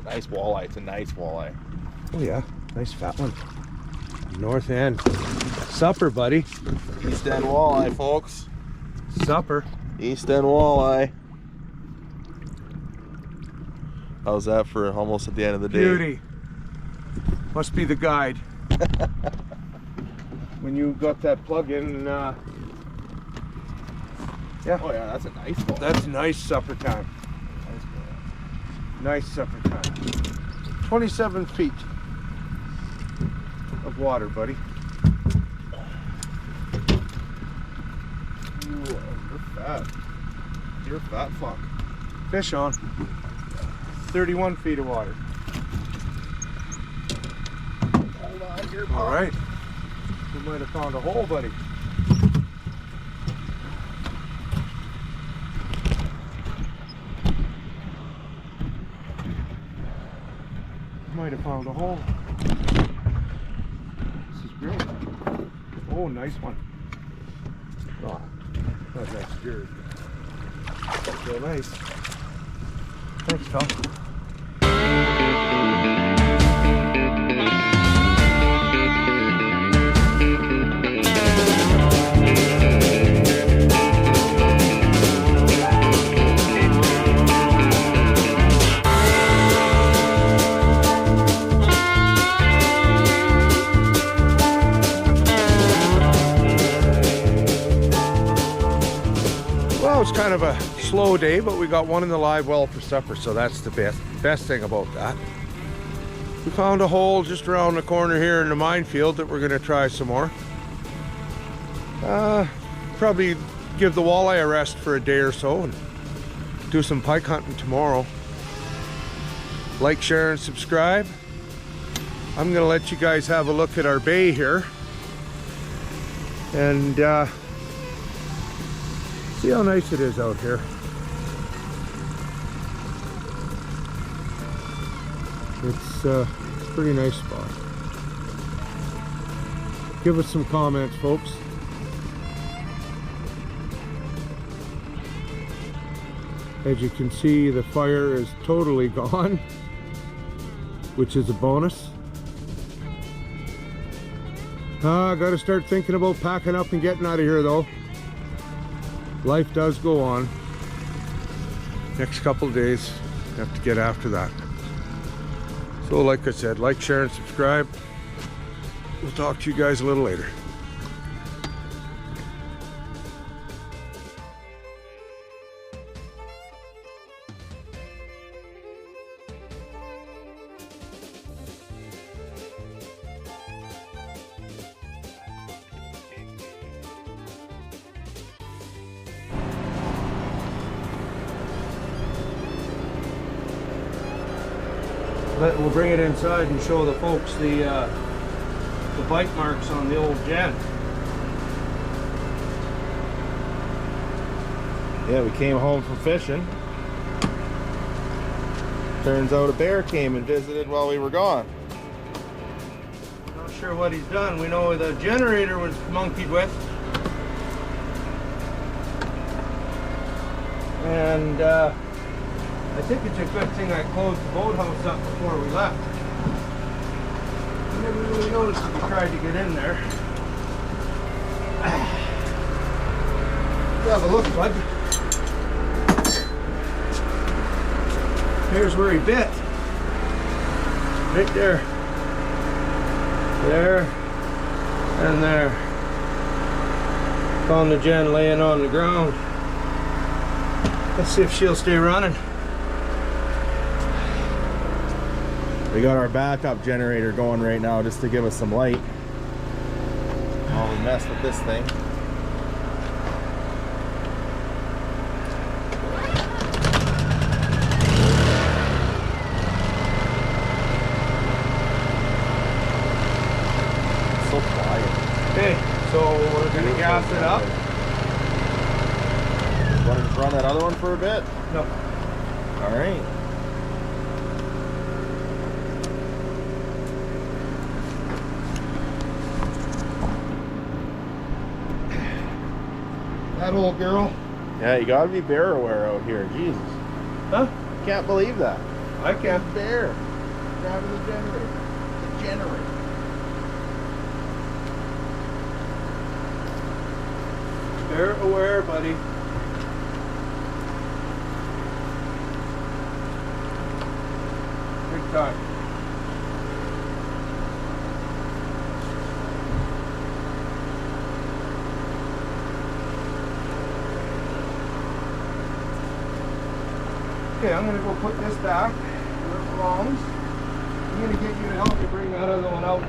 Nice walleye. It's a nice walleye. Oh yeah, nice fat one. North end. Supper, buddy. East end walleye, folks. Supper. East end walleye. How's that for almost at the end of the day? Beauty. Must be the guide. When you got that plug in, yeah. Oh yeah, that's a nice walleye. That's nice supper time. Nice supper time. 27 feet of water, buddy. Ooh, you're fat. You're a fat fuck. Fish on. 31 feet of water. Hold on here, All right. We might have found a hole, buddy. Might have found a hole. This is great. Oh, nice one. Oh, that's good. That's real nice. Thanks, Tom. Well, it's kind of a slow day, but we got one in the live well for supper, so that's the best thing about that. We found a hole just around the corner here in the minefield that we're going to try some more. Probably give the walleye a rest for a day or so and do some pike hunting tomorrow. Like, share, and subscribe. I'm going to let you guys have a look at our bay here and see how nice it is out here. It's a pretty nice spot. Give us some comments, folks. As you can see, the fire is totally gone, which is a bonus. I gotta start thinking about packing up and getting out of here though. Life does go on. Next couple of days, have to get after that. So like I said, like, share, and subscribe. We'll talk to you guys a little later. We'll bring it inside and show the folks the bite marks on the old gen. Yeah, we came home from fishing. Turns out a bear came and visited while we were gone. Not sure what he's done. We know the generator was monkeyed with. And I think it's a good thing I closed the boathouse up before we left. I never really noticed if we tried to get in there. Have a look, bud. Here's where he bit. Right there. There. And there. Found the gen laying on the ground. Let's see if she'll stay running. We got our backup generator going right now just to give us some light while we mess with this thing. It's so quiet. Okay, so we're gonna gas it up. Want to just run that other one for a bit? No. All right. That old girl. Yeah, you gotta be bear aware out here. Jesus. Huh? Can't believe that. I can't. Bear. Grabbing the generator. The generator. They're aware, buddy. Big time. Okay, I'm gonna go put this back where it belongs. I'm gonna get you to help me bring that other one out.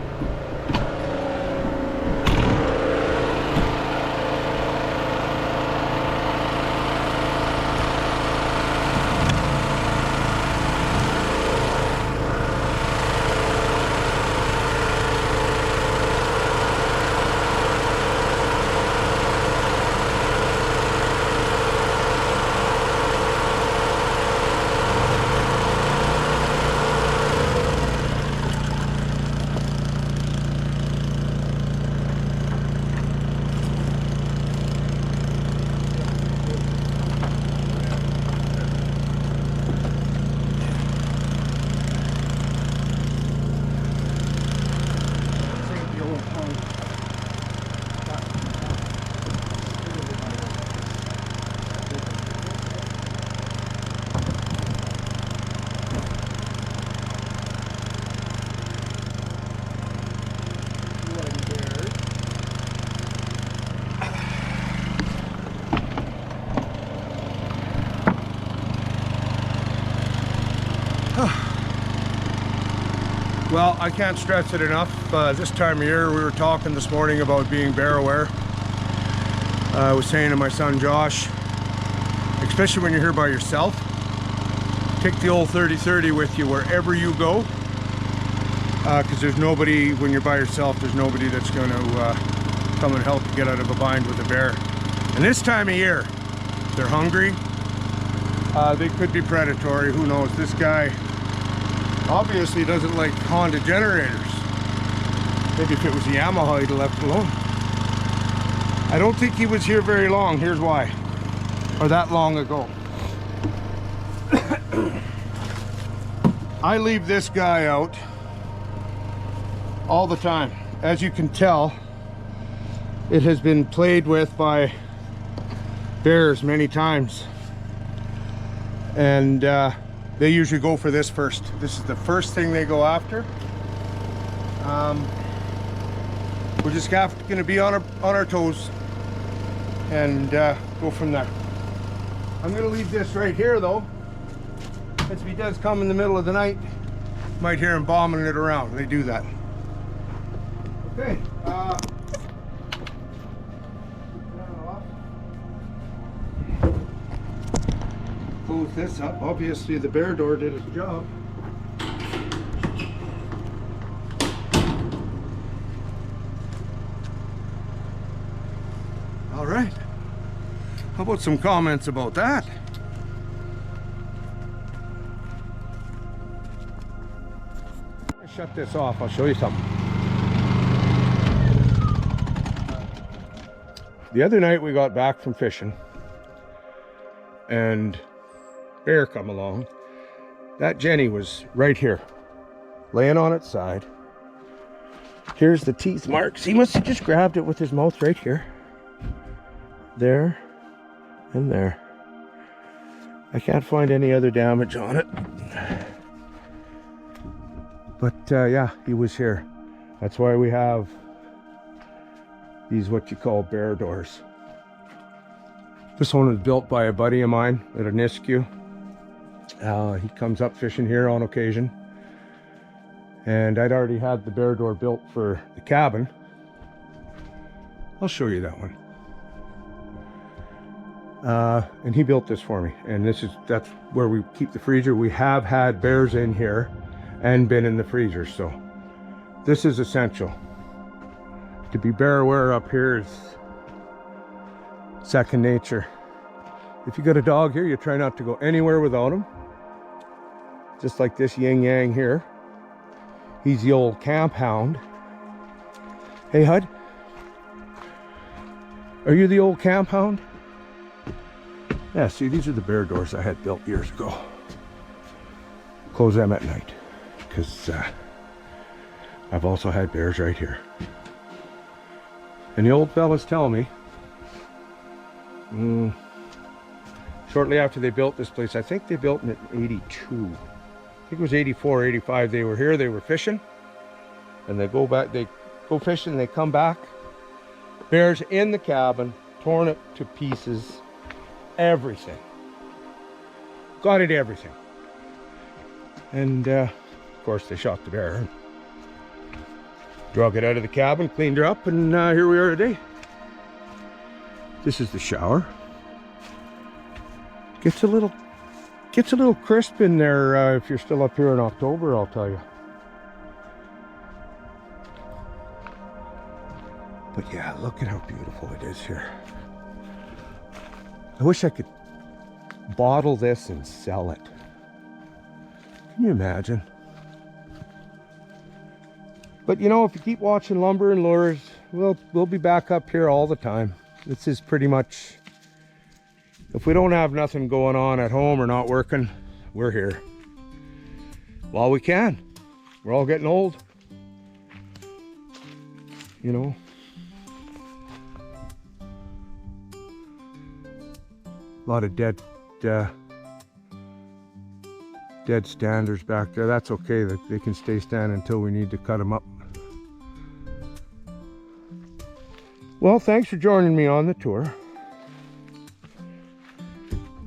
Well, I can't stress it enough. This time of year, we were talking this morning about being bear aware. I was saying to my son Josh, especially when you're here by yourself, take the old 30-30 with you wherever you go, because there's nobody, when you're by yourself, there's nobody that's going to come and help you get out of a bind with a bear. And this time of year, they're hungry. They could be predatory, who knows. This guy obviously doesn't like Honda generators. Maybe if it was a Yamaha, he'd have left it alone. I don't think he was here very long. Here's why. Or that long ago. I leave this guy out all the time. As you can tell, it has been played with by bears many times. And they usually go for this first. This is the first thing they go after. We're just going to be on our toes and go from there. I'm going to leave this right here though, as if he does come in the middle of the night, you might hear him bombing it around. They do that. Okay. Close this up. Obviously the bear door did its job. All right. How about some comments about that? Shut this off. I'll show you something. The other night we got back from fishing and bear come along. That Jenny was right here, laying on its side. Here's the teeth marks. He must have just grabbed it with his mouth right here. There and there. I can't find any other damage on it. But yeah, he was here. That's why we have these what you call bear doors. This one was built by a buddy of mine at a Nisku. He comes up fishing here on occasion. And I'd already had the bear door built for the cabin. I'll show you that one. And he built this for me. And that's where we keep the freezer. We have had bears in here and been in the freezer, so this is essential. To be bear aware up here is second nature. If you got a dog here, you try not to go anywhere without him. Just like this yin yang here. He's the old camp hound. Hey Hud, are you the old camp hound? Yeah, see, these are the bear doors I had built years ago. close them at night, because I've also had bears right here. And the old fellas tell me, shortly after they built this place, I think they built it in 82. I think it was 84, 85, they were here, they were fishing. And they go back, they go fishing, they come back. Bears in the cabin, torn it to pieces, everything. Got it, everything. And of course they shot the bear. Drug it out of the cabin, cleaned her up, and here we are today. This is the shower. Gets a little crisp in there if you're still up here in October, I'll tell you. But yeah, look at how beautiful it is here. I wish I could bottle this and sell it. Can you imagine? But you know, if you keep watching Lumber and Lures, we'll be back up here all the time. This is pretty much, if we don't have nothing going on at home or not working, we're here. While we can. We're all getting old. You know. A lot of dead standers back there. That's okay, they can stay standing until we need to cut them up. Well, thanks for joining me on the tour.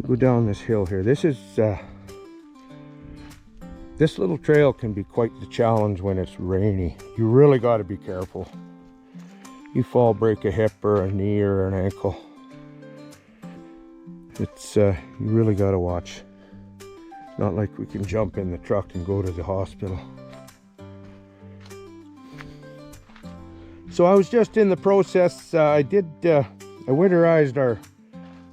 We'll go down this hill here. This is this little trail can be quite the challenge when it's rainy. You really got to be careful. You fall, break a hip or a knee or an ankle. It's you really got to watch. Not like we can jump in the truck and go to the hospital. So I was just in the process. I winterized our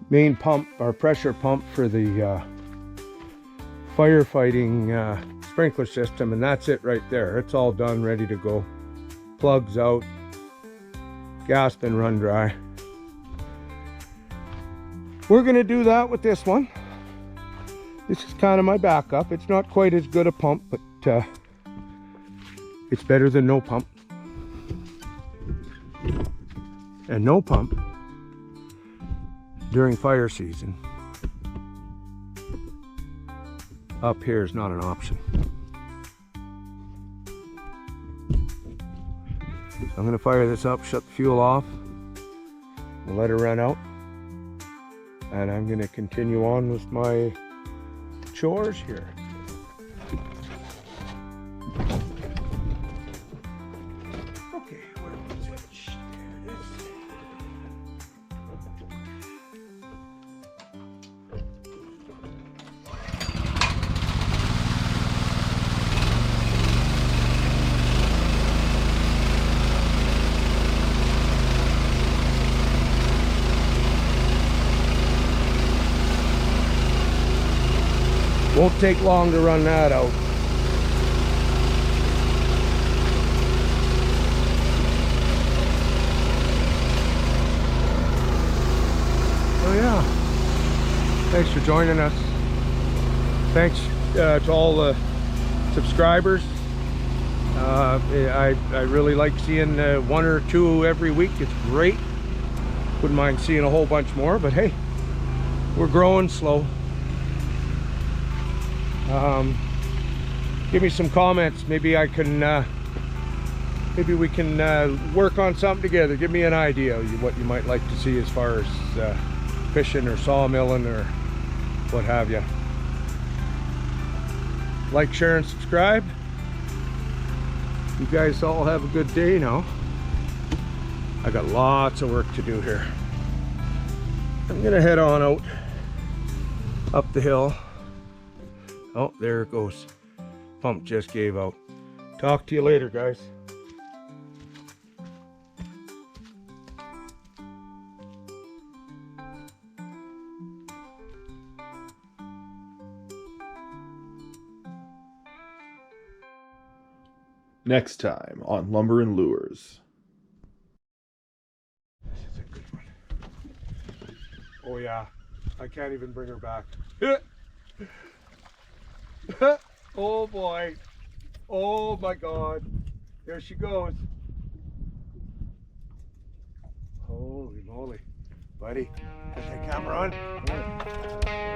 main pump, our pressure pump for the firefighting sprinkler system, and that's it right there. It's all done, ready to go. Plugs out, gas been run dry. We're gonna do that with this one. This is kind of my backup. It's not quite as good a pump, but it's better than no pump. And no pump during fire season up here is not an option. So I'm going to fire this up, shut the fuel off, and let her run out. And I'm going to continue on with my chores here. Okay, where was it? There it is. Won't take long to run that out. Oh yeah. Thanks for joining us. Thanks to all the subscribers. I really like seeing one or two every week. It's great. Wouldn't mind seeing a whole bunch more, but hey, we're growing slow. Give me some comments. Maybe I can maybe we can work on something together. Give me an idea what you might like to see as far as fishing or sawmilling or what have you. Like, share, and subscribe. You guys all have a good day now. I got lots of work to do here. I'm gonna head on out up the hill. Oh, there it goes. Pump just gave out. Talk to you later, guys. Next time on Lumber and Lures. This is a good one. Oh yeah, I can't even bring her back. Oh boy. Oh my God. There she goes. Holy moly. Buddy, got that camera on?